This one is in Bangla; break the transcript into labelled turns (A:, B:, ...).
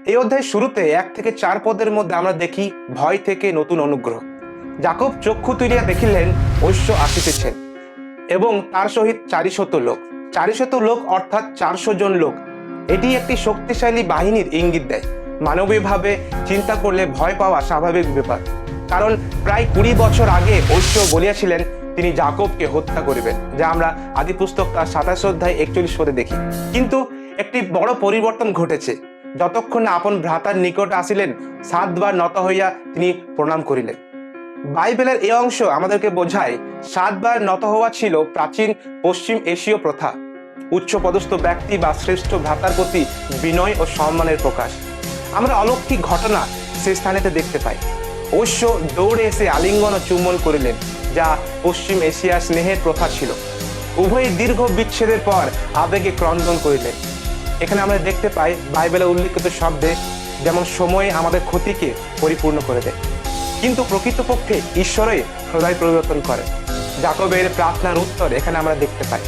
A: এই অধ্যায়ের শুরুতে 1 থেকে 4 পদের মধ্যে আমরা দেখি ভয় থেকে নতুন অনুগ্রহ। যাকব চক্ষু তুলিয়া দেখিলেন ঐশ্য আসিতেছেন এবং তার সহিত 400 লোক। 400 লোক অর্থাৎ 400 জন লোক। এটি একটি শক্তিশালী বাহিনীর ইঙ্গিত দেয়। মানবীয়ভাবে চিন্তা করলে ভয় পাওয়া স্বাভাবিক ব্যাপার, কারণ প্রায় 20 বছর আগে ঐশ্য বলিয়াছিলেন তিনি যাকবকে হত্যা করিবেন, যা আমরা আদি পুস্তক তার 27 অধ্যায় 41 পদে দেখি। কিন্তু একটি বড় পরিবর্তন ঘটেছে। যতক্ষণ আপন ভ্রাতার নিকট আসিলেন 7 বার নত হইয়া তিনি প্রণাম করিলেন। বাইবেলের এই অংশ আমাদেরকে বোঝায় 7 বার নত হওয়া ছিল প্রাচীন পশ্চিম এশীয় প্রথা, উচ্চ পদস্থ ব্যক্তি বা শ্রেষ্ঠ ভ্রাতার প্রতি বিনয় ও সম্মানের প্রকাশ। আমরা অলৌকিক ঘটনা সে স্থানেতে দেখতে পাই। ঐশ্য দৌড়ে এসে আলিঙ্গন ও চুম্বন করিলেন, যা পশ্চিম এশিয়ার স্নেহের প্রথা ছিল। উভয় দীর্ঘ বিচ্ছেদের পর আবেগে ক্রন্দন করিলেন। এখানে আমরা দেখতে পাই বাইবেলে উল্লিখিত শব্দে যেমন সময়ে আমাদের ক্ষতিকে পরিপূর্ণ করে দেয়, কিন্তু প্রকৃতপক্ষে ঈশ্বরই হৃদয় পরিবর্তন করে। যাকবের প্রার্থনার উত্তর এখানে আমরা দেখতে পাই।